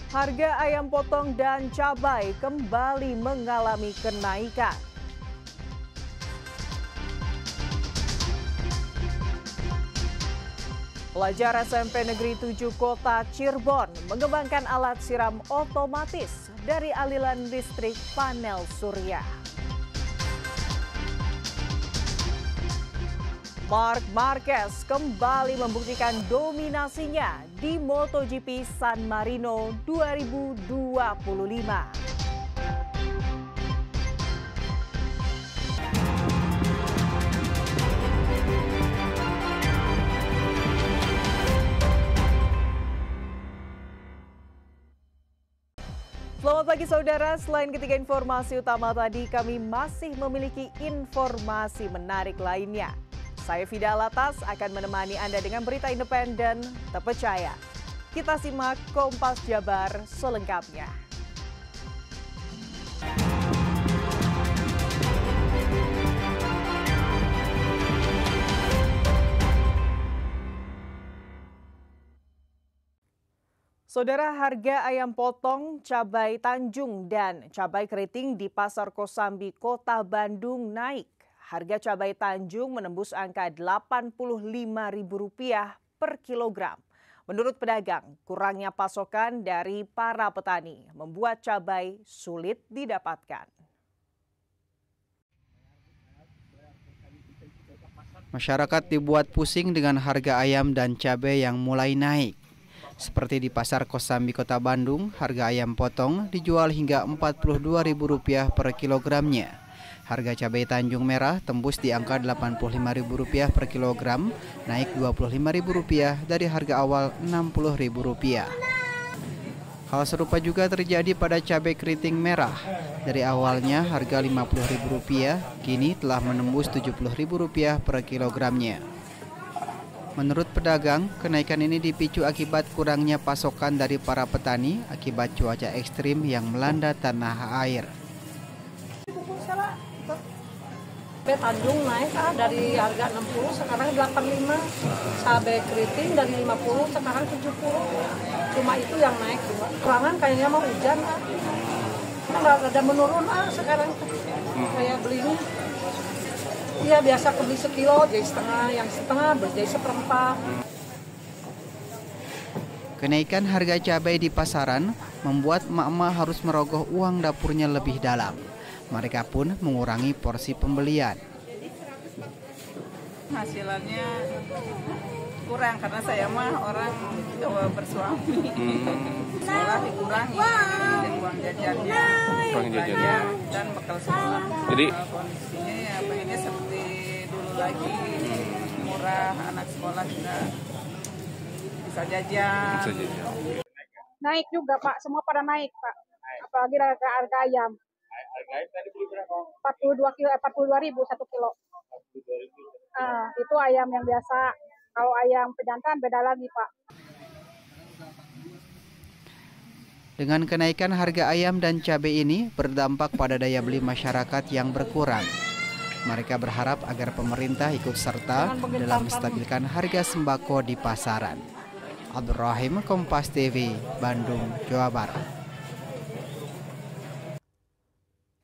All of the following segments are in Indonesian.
Harga ayam potong dan cabai kembali mengalami kenaikan. Pelajar SMP Negeri 7 Kota Cirebon mengembangkan alat siram otomatis dari aliran listrik panel surya. Marc Marquez kembali membuktikan dominasinya di MotoGP San Marino 2025. Selamat pagi saudara, selain ketiga informasi utama tadi, kami masih memiliki informasi menarik lainnya. Saya Fida Alatas akan menemani Anda dengan berita independen, terpercaya. Kita simak Kompas Jabar selengkapnya. Saudara, harga ayam potong, cabai Tanjung, dan cabai keriting di Pasar Kosambi, Kota Bandung naik. Harga cabai Tanjung menembus angka Rp85.000 per kilogram. Menurut pedagang, kurangnya pasokan dari para petani membuat cabai sulit didapatkan. Masyarakat dibuat pusing dengan harga ayam dan cabai yang mulai naik. Seperti di Pasar Kosambi Kota Bandung, harga ayam potong dijual hingga Rp42.000 per kilogramnya. Harga cabai Tanjung merah tembus di angka Rp85.000 per kilogram, naik Rp25.000 dari harga awal Rp60.000. Hal serupa juga terjadi pada cabai keriting merah. Dari awalnya harga Rp50.000, kini telah menembus Rp70.000 per kilogramnya. Menurut pedagang, kenaikan ini dipicu akibat kurangnya pasokan dari para petani akibat cuaca ekstrim yang melanda tanah air. Cabai Tanjung naik dari harga 60 sekarang 85. Cabai keriting dari 50 sekarang 70. Cuma itu yang naik juga. Kurangan kayaknya mau hujan nggak ada menurun sekarang. Kayak belinya. Iya biasa beli sekilo jadi setengah, yang setengah jadi seperempat. Kenaikan harga cabai di pasaran membuat emak-emak harus merogoh uang dapurnya lebih dalam. Mereka pun mengurangi porsi pembelian. Hasilnya kurang karena saya mah orang bersuami. Sekolah dikurangi, dan uang jajannya, belanja dan bekal sekolah. Jadi kondisinya ya pengennya seperti dulu lagi, murah, anak sekolah juga bisa jajan. Naik juga Pak, semua pada naik Pak. Apalagi harga ayam. Tadi beli berapa? 42.000 1 kilo. Itu ayam yang biasa. Kalau ayam pejantan beda lagi Pak. Dengan kenaikan harga ayam dan cabai ini berdampak pada daya beli masyarakat yang berkurang. Mereka berharap agar pemerintah ikut serta dalam menstabilkan harga sembako di pasaran. Abdul Rahim, Kompas TV, Bandung, Jawa Barat.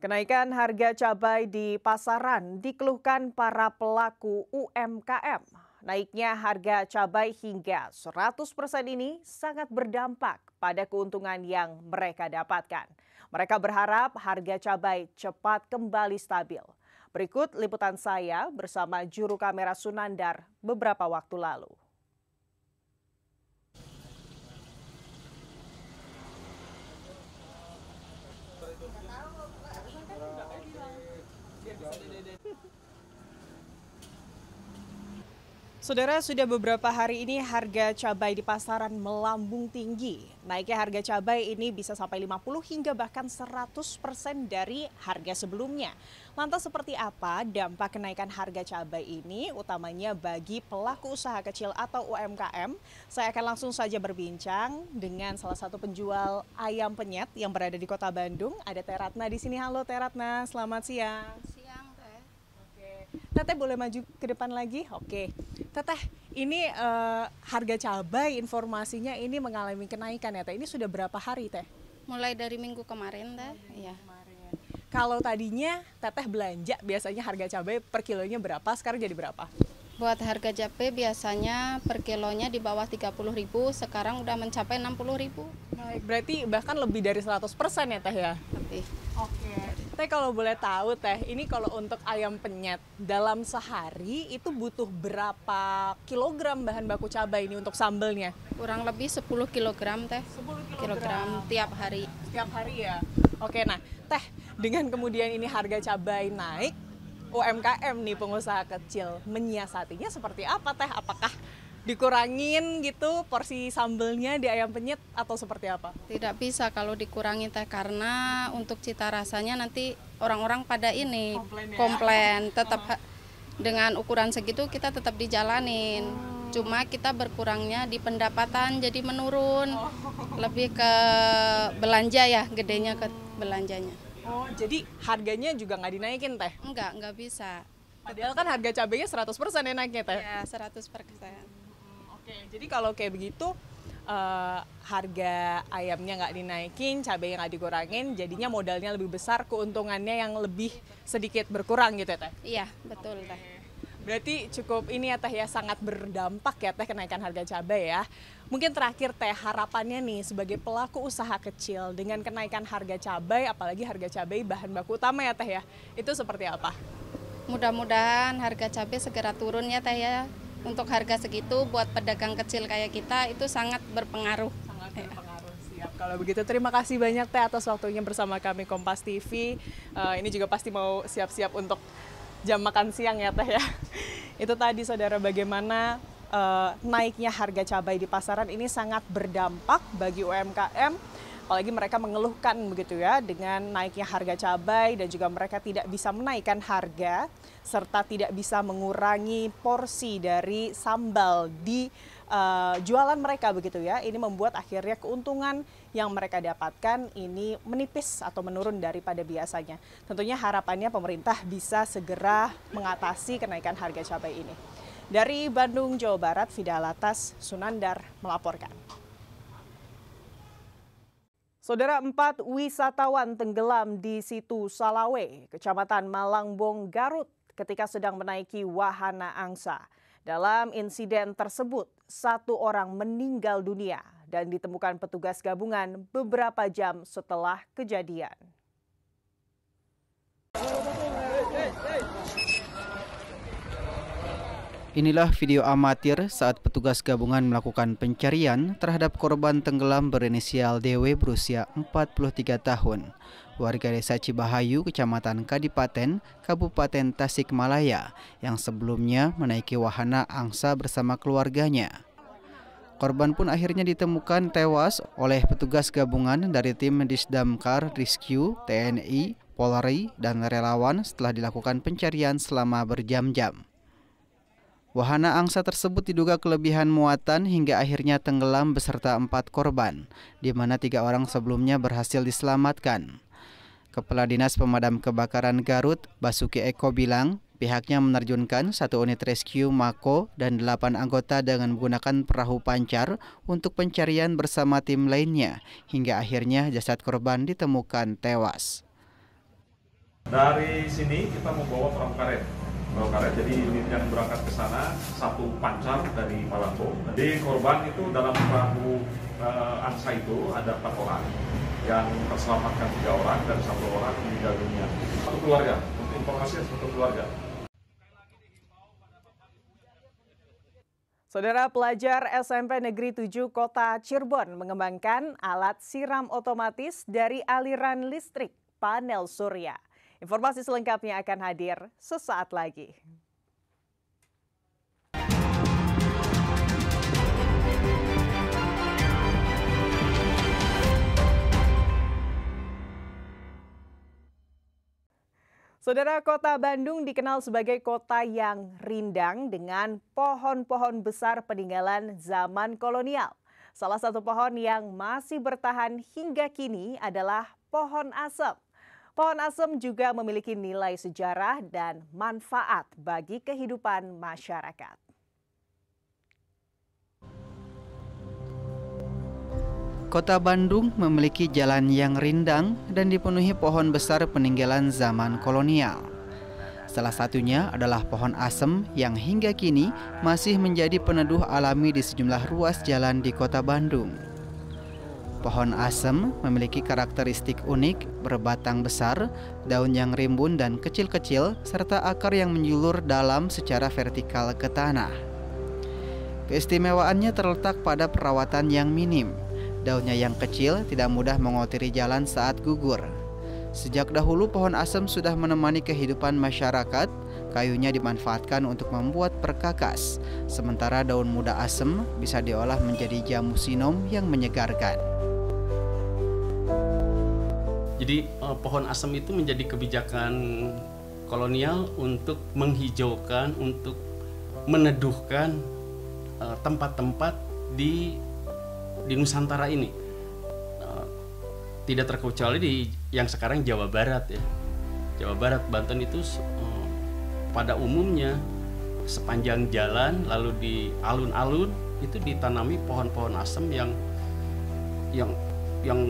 Kenaikan harga cabai di pasaran dikeluhkan para pelaku UMKM. Naiknya harga cabai hingga 100% ini sangat berdampak pada keuntungan yang mereka dapatkan. Mereka berharap harga cabai cepat kembali stabil. Berikut liputan saya bersama juru kamera Sunandar beberapa waktu lalu. Saudara, sudah beberapa hari ini harga cabai di pasaran melambung tinggi. Naiknya harga cabai ini bisa sampai 50 hingga bahkan 100% dari harga sebelumnya. Lantas seperti apa dampak kenaikan harga cabai ini, utamanya bagi pelaku usaha kecil atau UMKM? Saya akan langsung saja berbincang dengan salah satu penjual ayam penyet yang berada di Kota Bandung. Ada Teh Ratna di sini. Halo Teh Ratna, selamat siang. Siang Teh. Teteh boleh maju ke depan lagi? Oke. Teteh, ini harga cabai informasinya ini mengalami kenaikan ya Teh. Ini sudah berapa hari Teh? Mulai dari minggu kemarin Teh. Iya. Kalau tadinya Teteh belanja biasanya harga cabai per kilonya berapa, sekarang jadi berapa? Buat harga cabai biasanya per kilonya di bawah 30.000, sekarang udah mencapai 60.000. Baik, berarti bahkan lebih dari 100% ya Teh ya? Lebih. Oke. Teh kalau boleh tahu Teh, ini kalau untuk ayam penyet dalam sehari itu butuh berapa kilogram bahan baku cabai ini untuk sambelnya? Kurang lebih 10 kilogram Teh. 10 Kilogram tiap hari. Tiap hari ya? Oke, nah Teh, dengan kemudian ini harga cabai naik, UMKM nih pengusaha kecil menyiasatinya seperti apa Teh? Apakah dikurangin gitu porsi sambelnya di ayam penyet atau seperti apa? Tidak bisa kalau dikurangi Teh, karena untuk cita rasanya nanti orang-orang pada ini komplain. Tetap dengan ukuran segitu kita tetap dijalanin. Cuma kita berkurangnya di pendapatan jadi menurun. Lebih ke belanja ya, gedenya ke belanjanya. Oh, jadi harganya juga nggak dinaikin Teh? Enggak bisa. Padahal kan harga cabainya 100% ya naiknya Teh? Ya, 100%. Oke, jadi kalau kayak begitu harga ayamnya nggak dinaikin, cabainya nggak dikurangin, jadinya modalnya lebih besar, keuntungannya yang lebih sedikit berkurang gitu ya Teh? Iya, betul Teh. Berarti cukup ini ya Teh ya, sangat berdampak ya Teh kenaikan harga cabai ya. Mungkin terakhir Teh, harapannya nih sebagai pelaku usaha kecil dengan kenaikan harga cabai, apalagi harga cabai bahan baku utama ya Teh ya, itu seperti apa? Mudah-mudahan harga cabai segera turun ya Teh ya. Untuk harga segitu buat pedagang kecil kayak kita itu sangat berpengaruh. Sangat berpengaruh, siap. Kalau begitu terima kasih banyak Teh atas waktunya bersama kami Kompas TV. Ini juga pasti mau siap-siap untuk jam makan siang ya Teh ya. Itu tadi saudara bagaimana naiknya harga cabai di pasaran ini sangat berdampak bagi UMKM. Apalagi mereka mengeluhkan begitu ya dengan naiknya harga cabai dan juga mereka tidak bisa menaikkan harga serta tidak bisa mengurangi porsi dari sambal di jualan mereka begitu ya. Ini membuat akhirnya keuntungan yang mereka dapatkan ini menipis atau menurun daripada biasanya. Tentunya harapannya pemerintah bisa segera mengatasi kenaikan harga cabai ini. Dari Bandung, Jawa Barat, Fida Alatas, Sunandar melaporkan. Saudara, 4 wisatawan tenggelam di Situ Salawe, Kecamatan Malangbong, Garut ketika sedang menaiki wahana angsa. Dalam insiden tersebut, 1 orang meninggal dunia dan ditemukan petugas gabungan beberapa jam setelah kejadian. Inilah video amatir saat petugas gabungan melakukan pencarian terhadap korban tenggelam berinisial DW berusia 43 tahun. Warga desa Cibahayu, Kecamatan Kadipaten, Kabupaten Tasikmalaya, yang sebelumnya menaiki wahana angsa bersama keluarganya. Korban pun akhirnya ditemukan tewas oleh petugas gabungan dari tim Disdamkar Rescue, TNI, Polri, dan relawan setelah dilakukan pencarian selama berjam-jam. Wahana angsa tersebut diduga kelebihan muatan hingga akhirnya tenggelam beserta 4 korban, di mana 3 orang sebelumnya berhasil diselamatkan. Kepala Dinas Pemadam Kebakaran Garut, Basuki Eko bilang, pihaknya menerjunkan 1 unit rescue Mako dan 8 anggota dengan menggunakan perahu pancar untuk pencarian bersama tim lainnya, hingga akhirnya jasad korban ditemukan tewas. Dari sini kita membawa perahu karet. Jadi unit yang berangkat ke sana 1 pancar dari Malangbong. Jadi korban itu dalam perahu angsa itu ada 4 orang, yang terselamatkan 3 orang dan 1 orang meninggal dunia. 1 keluarga, untuk informasi 1 keluarga. Saudara, pelajar SMP Negeri 7 Kota Cirebon mengembangkan alat siram otomatis dari aliran listrik panel surya. Informasi selengkapnya akan hadir sesaat lagi. Saudara, Kota Bandung dikenal sebagai kota yang rindang dengan pohon-pohon besar peninggalan zaman kolonial. Salah satu pohon yang masih bertahan hingga kini adalah pohon asem. Pohon asem juga memiliki nilai sejarah dan manfaat bagi kehidupan masyarakat. Kota Bandung memiliki jalan yang rindang dan dipenuhi pohon besar peninggalan zaman kolonial. Salah satunya adalah pohon asem yang hingga kini masih menjadi peneduh alami di sejumlah ruas jalan di Kota Bandung. Pohon asem memiliki karakteristik unik, berbatang besar, daun yang rimbun dan kecil-kecil, serta akar yang menjulur dalam secara vertikal ke tanah. Keistimewaannya terletak pada perawatan yang minim. Daunnya yang kecil tidak mudah mengotiri jalan saat gugur. Sejak dahulu pohon asem sudah menemani kehidupan masyarakat. Kayunya dimanfaatkan untuk membuat perkakas, sementara daun muda asem bisa diolah menjadi jamu sinom yang menyegarkan. Jadi pohon asem itu menjadi kebijakan kolonial untuk menghijaukan, untuk meneduhkan tempat-tempat di Nusantara ini. Tidak terkecuali di yang sekarang Jawa Barat ya. Jawa Barat, Banten itu pada umumnya sepanjang jalan lalu di alun-alun itu ditanami pohon-pohon asem yang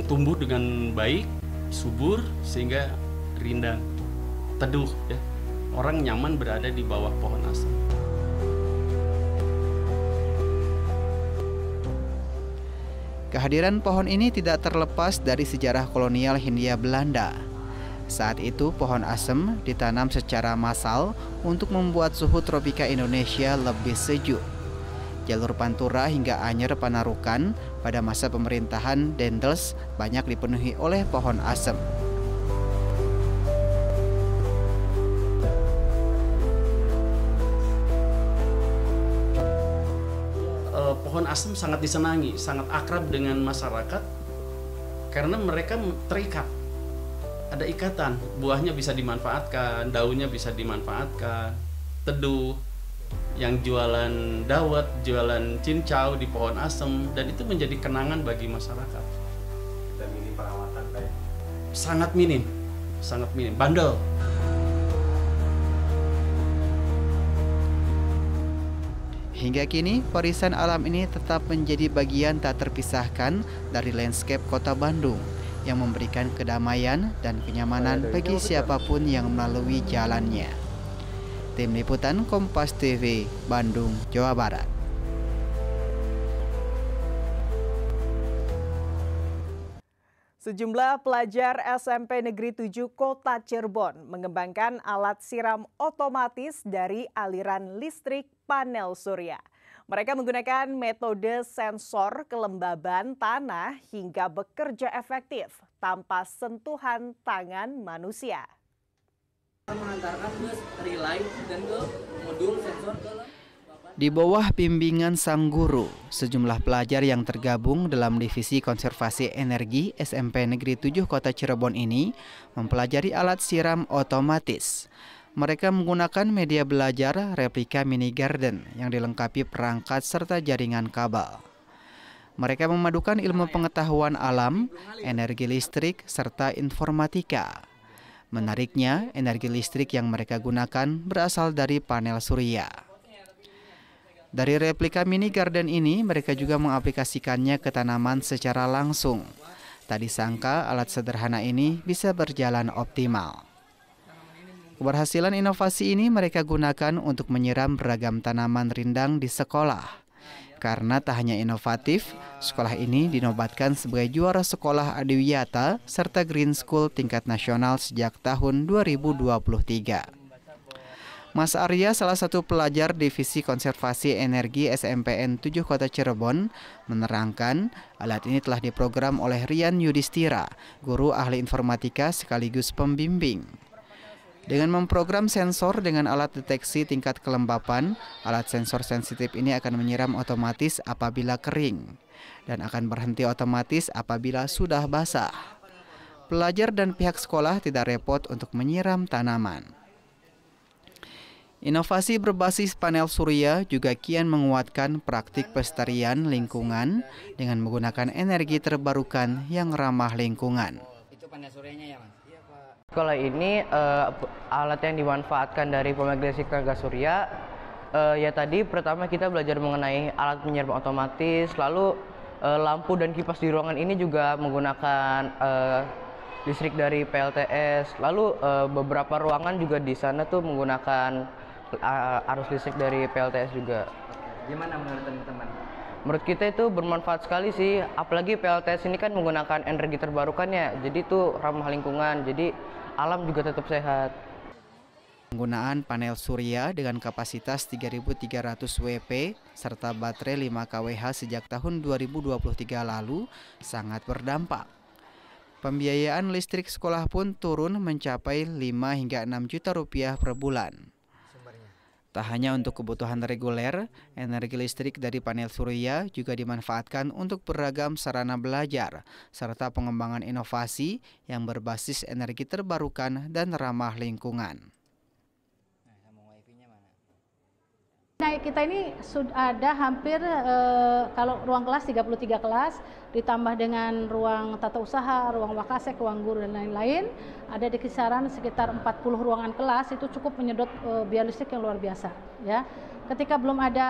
tumbuh dengan baik, subur sehingga rindang, teduh ya. Orang nyaman berada di bawah pohon asem. Kehadiran pohon ini tidak terlepas dari sejarah kolonial Hindia Belanda. Saat itu pohon asem ditanam secara massal untuk membuat suhu tropika Indonesia lebih sejuk. Jalur Pantura hingga Anyer Panarukan pada masa pemerintahan Dendels banyak dipenuhi oleh pohon asem. Pohon asem sangat disenangi, sangat akrab dengan masyarakat karena mereka terikat. Ada ikatan, buahnya bisa dimanfaatkan, daunnya bisa dimanfaatkan, teduh. Yang jualan dawet, jualan cincau di pohon asem, dan itu menjadi kenangan bagi masyarakat. Dan minim perawatan kayak? Sangat minim, bandel. Hingga kini, warisan alam ini tetap menjadi bagian tak terpisahkan dari landscape Kota Bandung yang memberikan kedamaian dan kenyamanan bagi siapapun yang melalui jalannya. Tim Liputan Kompas TV, Bandung, Jawa Barat. Sejumlah pelajar SMP Negeri 7 Kota Cirebon mengembangkan alat siram otomatis dari aliran listrik panel surya. Mereka menggunakan metode sensor kelembaban tanah hingga bekerja efektif tanpa sentuhan tangan manusia. Mengantarkan ke relay dan ke modul sensor ke Di bawah bimbingan sang guru, sejumlah pelajar yang tergabung dalam Divisi Konservasi Energi SMP Negeri 7 Kota Cirebon ini mempelajari alat siram otomatis. Mereka menggunakan media belajar replika mini garden yang dilengkapi perangkat serta jaringan kabel. Mereka memadukan ilmu pengetahuan alam, energi listrik, serta informatika. Menariknya, energi listrik yang mereka gunakan berasal dari panel surya. Dari replika mini garden ini, mereka juga mengaplikasikannya ke tanaman secara langsung. Tak disangka alat sederhana ini bisa berjalan optimal. Keberhasilan inovasi ini mereka gunakan untuk menyiram beragam tanaman rindang di sekolah. Karena tak hanya inovatif, sekolah ini dinobatkan sebagai juara sekolah adiwiyata serta Green School tingkat nasional sejak tahun 2023. Mas Arya, salah satu pelajar Divisi Konservasi Energi SMPN 7 Kota Cirebon, menerangkan alat ini telah diprogram oleh Rian Yudhistira, guru ahli informatika sekaligus pembimbing. Dengan memprogram sensor dengan alat deteksi tingkat kelembapan, alat sensor sensitif ini akan menyiram otomatis apabila kering dan akan berhenti otomatis apabila sudah basah. Pelajar dan pihak sekolah tidak repot untuk menyiram tanaman. Inovasi berbasis panel surya juga kian menguatkan praktik pelestarian lingkungan dengan menggunakan energi terbarukan yang ramah lingkungan. Itu panel suryanya ya, Mas? Iya, Pak. Kalau ini alat yang dimanfaatkan dari pembangkit listrik tenaga surya, ya tadi pertama kita belajar mengenai alat penyiram otomatis, lalu lampu dan kipas di ruangan ini juga menggunakan listrik dari PLTS. Lalu beberapa ruangan juga di sana tuh menggunakan arus listrik dari PLTS juga. Gimana menurut teman-teman? Menurut kita itu bermanfaat sekali sih, apalagi PLTS ini kan menggunakan energi terbarukan ya, jadi itu ramah lingkungan, jadi alam juga tetap sehat. Penggunaan panel surya dengan kapasitas 3.300 WP serta baterai 5 kWh sejak tahun 2023 lalu sangat berdampak. Pembiayaan listrik sekolah pun turun mencapai 5 hingga 6 juta rupiah per bulan. Tak hanya untuk kebutuhan reguler, energi listrik dari panel surya juga dimanfaatkan untuk beragam sarana belajar, serta pengembangan inovasi yang berbasis energi terbarukan dan ramah lingkungan. Nah, kita ini sudah ada hampir kalau ruang kelas 33 kelas ditambah dengan ruang tata usaha, ruang wakasek, ruang guru dan lain-lain, ada di kisaran sekitar 40 ruangan kelas. Itu cukup menyedot biaya listrik yang luar biasa ya. Ketika belum ada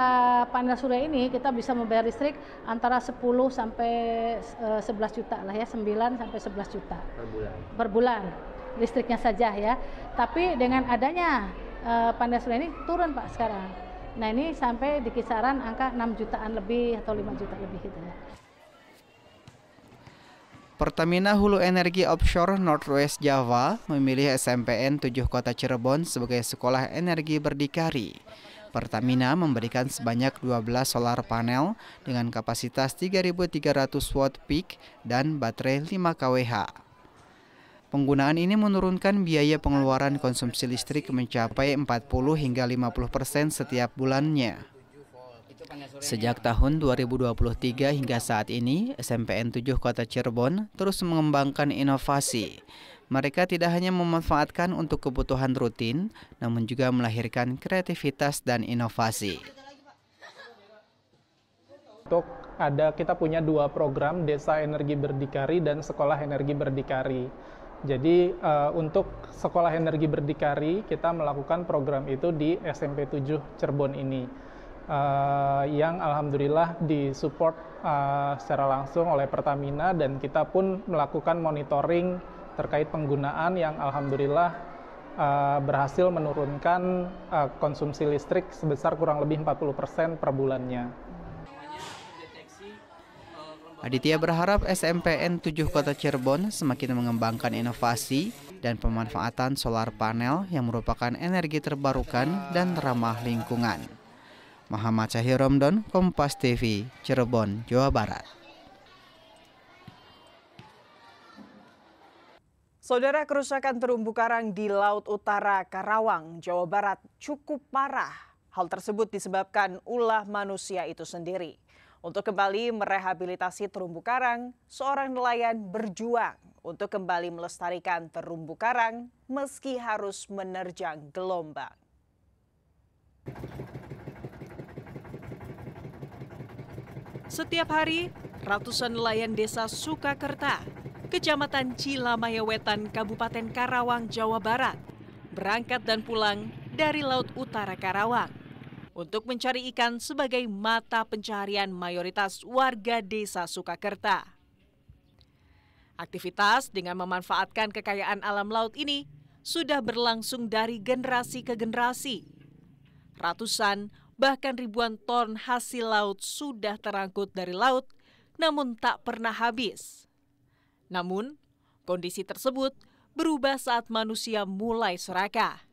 panel surya ini, kita bisa membayar listrik antara 10 sampai 11 juta lah ya, 9 sampai 11 juta per bulan listriknya saja ya. Tapi dengan adanya panel surya ini turun Pak sekarang. Nah, ini sampai di kisaran angka 6 jutaan lebih atau 5 juta lebih gitu ya. Pertamina Hulu Energi Offshore Northwest Java memilih SMPN 7 Kota Cirebon sebagai sekolah energi berdikari. Pertamina memberikan sebanyak 12 solar panel dengan kapasitas 3.300 watt peak dan baterai 5 kWh. Penggunaan ini menurunkan biaya pengeluaran konsumsi listrik mencapai 40 hingga 50% setiap bulannya. Sejak tahun 2023 hingga saat ini, SMPN 7 Kota Cirebon terus mengembangkan inovasi. Mereka tidak hanya memanfaatkan untuk kebutuhan rutin, namun juga melahirkan kreativitas dan inovasi. Kita punya 2 program, Desa Energi Berdikari dan Sekolah Energi Berdikari. Jadi untuk Sekolah Energi Berdikari kita melakukan program itu di SMP 7 Cirebon ini yang alhamdulillah disupport secara langsung oleh Pertamina, dan kita pun melakukan monitoring terkait penggunaan yang alhamdulillah berhasil menurunkan konsumsi listrik sebesar kurang lebih 40% per bulannya. Aditya berharap SMPN 7 Kota Cirebon semakin mengembangkan inovasi dan pemanfaatan solar panel yang merupakan energi terbarukan dan ramah lingkungan. Muhammad Syahir Romdon, Kompas TV, Cirebon, Jawa Barat. Saudara, kerusakan terumbu karang di Laut Utara Karawang, Jawa Barat cukup parah. Hal tersebut disebabkan ulah manusia itu sendiri. Untuk kembali merehabilitasi terumbu karang, seorang nelayan berjuang untuk kembali melestarikan terumbu karang meski harus menerjang gelombang. Setiap hari, ratusan nelayan desa Sukakerta, Kecamatan Cilamaya Wetan, Kabupaten Karawang, Jawa Barat, berangkat dan pulang dari Laut Utara Karawang untuk mencari ikan sebagai mata pencaharian mayoritas warga desa Sukakerta. Aktivitas dengan memanfaatkan kekayaan alam laut ini sudah berlangsung dari generasi ke generasi. Ratusan bahkan ribuan ton hasil laut sudah terangkut dari laut, namun tak pernah habis. Namun, kondisi tersebut berubah saat manusia mulai serakah.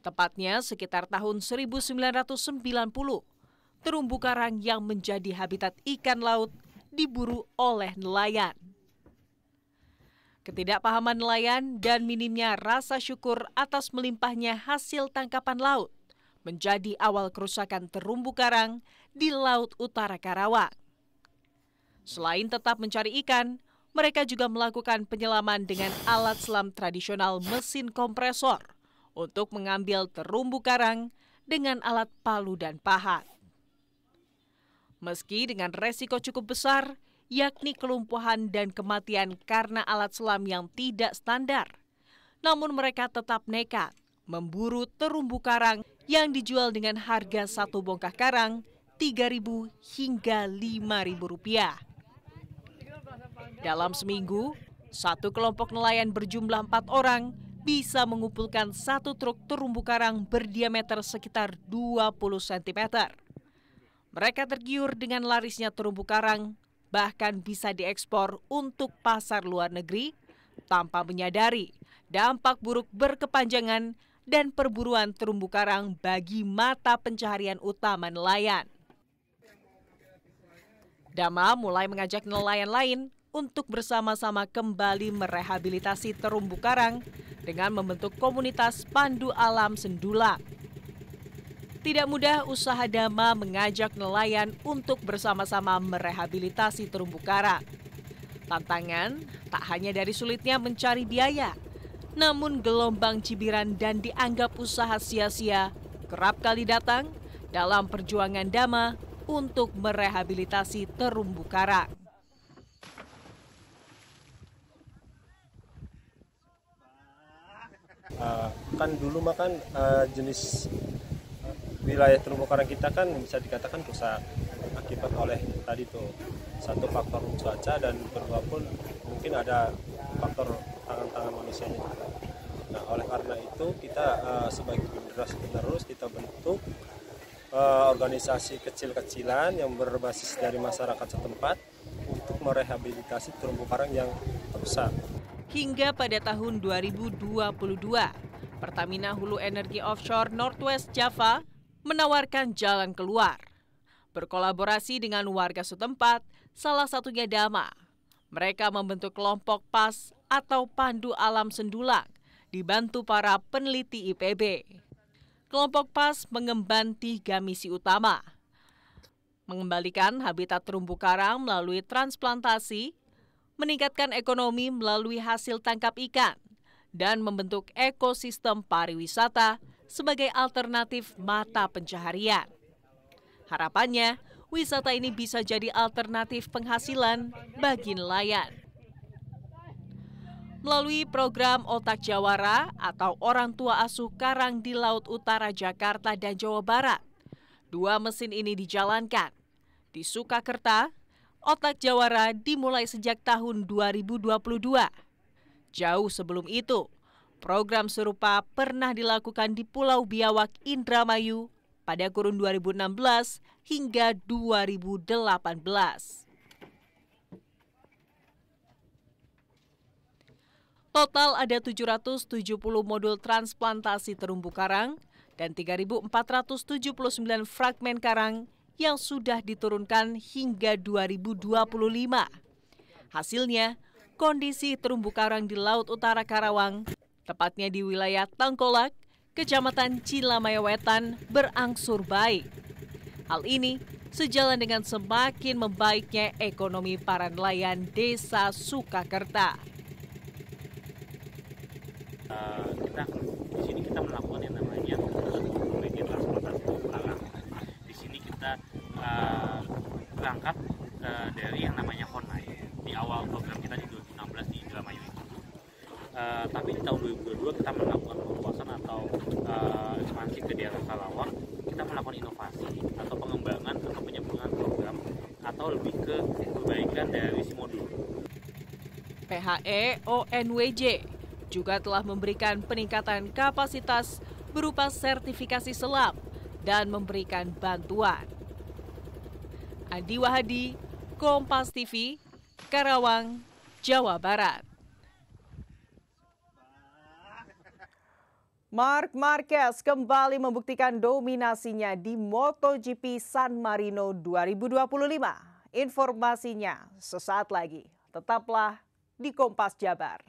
Tepatnya sekitar tahun 1990, terumbu karang yang menjadi habitat ikan laut diburu oleh nelayan. Ketidakpahaman nelayan dan minimnya rasa syukur atas melimpahnya hasil tangkapan laut menjadi awal kerusakan terumbu karang di Laut Utara Karawang. Selain tetap mencari ikan, mereka juga melakukan penyelaman dengan alat selam tradisional mesin kompresor untuk mengambil terumbu karang dengan alat palu dan pahat. Meski dengan resiko cukup besar, yakni kelumpuhan dan kematian karena alat selam yang tidak standar, namun mereka tetap nekat memburu terumbu karang yang dijual dengan harga satu bongkah karang Rp3.000 hingga Rp5.000. Dalam seminggu, satu kelompok nelayan berjumlah 4 orang bisa mengumpulkan satu truk terumbu karang berdiameter sekitar 20 cm. Mereka tergiur dengan larisnya terumbu karang, bahkan bisa diekspor untuk pasar luar negeri tanpa menyadari dampak buruk berkepanjangan dan perburuan terumbu karang bagi mata pencaharian utama nelayan. Dama mulai mengajak nelayan lain untuk bersama-sama kembali merehabilitasi terumbu karang dengan membentuk komunitas Pandu Alam Sendulang. Tidak mudah usaha Dama mengajak nelayan untuk bersama-sama merehabilitasi terumbu karang. Tantangan tak hanya dari sulitnya mencari biaya, namun gelombang cibiran dan dianggap usaha sia-sia kerap kali datang dalam perjuangan Dama untuk merehabilitasi terumbu karang. Kan dulu jenis wilayah terumbu karang kita kan bisa dikatakan rusak akibat oleh tadi tuh satu faktor cuaca dan kedua pun mungkin ada faktor tangan-tangan manusianya juga. Nah, oleh karena itu kita sebagai generasi penerus kita bentuk organisasi kecil-kecilan yang berbasis dari masyarakat setempat untuk merehabilitasi terumbu karang yang rusak. Hingga pada tahun 2022, Pertamina Hulu Energi Offshore Northwest Java menawarkan jalan keluar. Berkolaborasi dengan warga setempat, salah satunya Dama. Mereka membentuk kelompok PAS atau Pandu Alam Sendulang, dibantu para peneliti IPB. Kelompok PAS mengemban 3 misi utama. Mengembalikan habitat terumbu karang melalui transplantasi, meningkatkan ekonomi melalui hasil tangkap ikan, dan membentuk ekosistem pariwisata sebagai alternatif mata pencaharian. Harapannya, wisata ini bisa jadi alternatif penghasilan bagi nelayan. Melalui program Otak Jawara atau Orang Tua Asuh Karang di Laut Utara Jakarta dan Jawa Barat, 2 mesin ini dijalankan. Di Surakarta, Otak Jawara dimulai sejak tahun 2022. Jauh sebelum itu, program serupa pernah dilakukan di Pulau Biawak, Indramayu pada kurun 2016 hingga 2018. Total ada 770 modul transplantasi terumbu karang dan 3.479 fragmen karang yang sudah diturunkan hingga 2025. Hasilnya, kondisi terumbu karang di Laut Utara Karawang, tepatnya di wilayah Tangkolak, Kecamatan Cilamaya Wetan, berangsur baik. Hal ini sejalan dengan semakin membaiknya ekonomi para nelayan Desa Surakarta. Di sini kita melakukan yang namanya media transplantasi terumbu karang. Di sini kita berangkat dari yang namanya Honai di awal program kita di 2016 di Indramayu itu. Tapi di tahun 2022 kita melakukan perluasan atau ekspansi ke daerah Kalawang. Kita melakukan inovasi atau pengembangan atau penyempurnaan program atau lebih ke perbaikan dari si modul. PHE ONWJ juga telah memberikan peningkatan kapasitas berupa sertifikasi selam dan memberikan bantuan. Adi Wahadi, Kompas TV, Karawang, Jawa Barat. Marc Marquez kembali membuktikan dominasinya di MotoGP San Marino 2025. Informasinya sesaat lagi. Tetaplah di Kompas Jabar.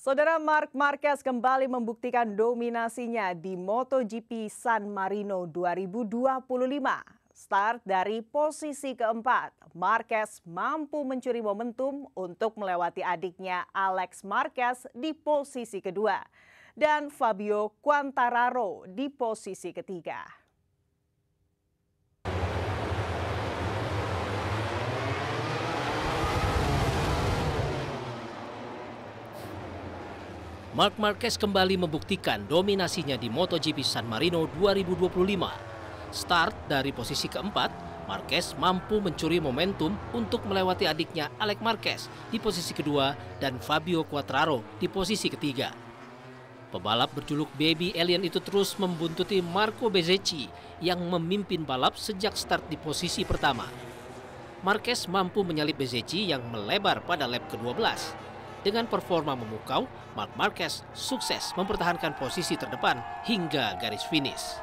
Saudara, Marc Marquez kembali membuktikan dominasinya di MotoGP San Marino 2025. Start dari posisi keempat, Marquez mampu mencuri momentum untuk melewati adiknya Alex Marquez di posisi kedua dan Fabio Quartararo di posisi ketiga. Marc Marquez kembali membuktikan dominasinya di MotoGP San Marino 2025. Start dari posisi keempat, Marquez mampu mencuri momentum untuk melewati adiknya Alex Marquez di posisi kedua dan Fabio Quartararo di posisi ketiga. Pebalap berjuluk Baby Alien itu terus membuntuti Marco Bezzecchi yang memimpin balap sejak start di posisi pertama. Marquez mampu menyalip Bezzecchi yang melebar pada lap ke-12. Dengan performa memukau, Marc Marquez sukses mempertahankan posisi terdepan hingga garis finish.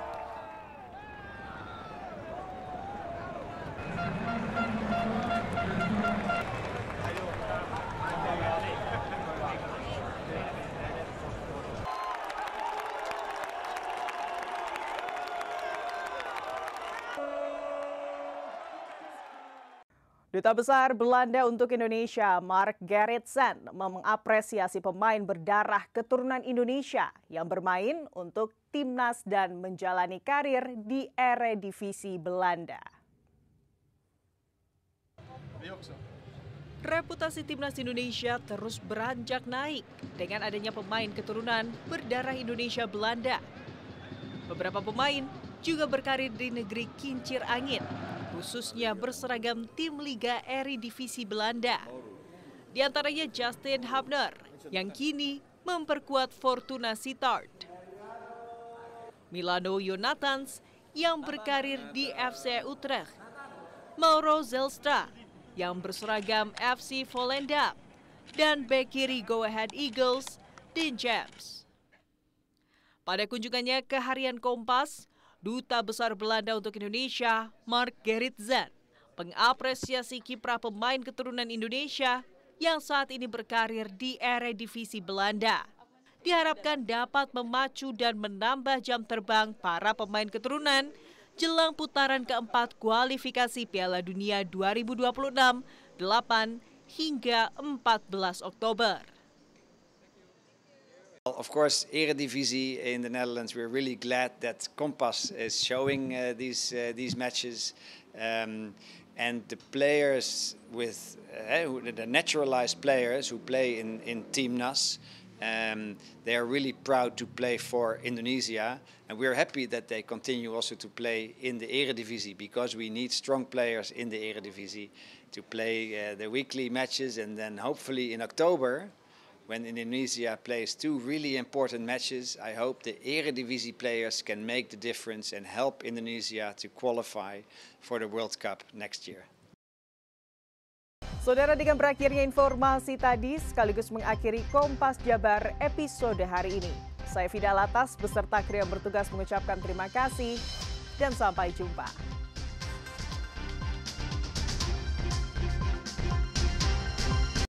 Duta Besar Belanda untuk Indonesia, Mark Gerritsen, mengapresiasi pemain berdarah keturunan Indonesia yang bermain untuk timnas dan menjalani karir di Eredivisie Belanda. Reputasi timnas Indonesia terus beranjak naik dengan adanya pemain keturunan berdarah Indonesia Belanda. Beberapa pemain juga berkarir di negeri kincir angin, khususnya berseragam tim Liga Eredivisie Belanda. Di antaranya Justin Hubner yang kini memperkuat Fortuna Sittard. Milano Jonathans yang berkarir di FC Utrecht. Mauro Zelstra yang berseragam FC Volendam. Dan bek kiri Go Ahead Eagles, Dean James. Pada kunjungannya ke Harian Kompas, Duta Besar Belanda untuk Indonesia, Mark Gerritsen, mengapresiasi kiprah pemain keturunan Indonesia yang saat ini berkarir di Eredivisie Belanda. Diharapkan dapat memacu dan menambah jam terbang para pemain keturunan jelang putaran keempat kualifikasi Piala Dunia 2026, 8 hingga 14 Oktober. Of course, Eredivisie in the Netherlands, we're really glad that Kompas is showing these matches, and the players with the naturalized players who play in Team NAS, they are really proud to play for Indonesia, and we're happy that they continue also to play in the Eredivisie because we need strong players in the Eredivisie to play the weekly matches, and then hopefully in October, when Indonesia plays two really important matches, I hope the Eredivisie players can make the difference and help Indonesia to qualify for the World Cup next year. Saudara, dengan berakhirnya informasi tadi sekaligus mengakhiri Kompas Jabar episode hari ini. Saya Fida Latas beserta kru yang bertugas mengucapkan terima kasih dan sampai jumpa.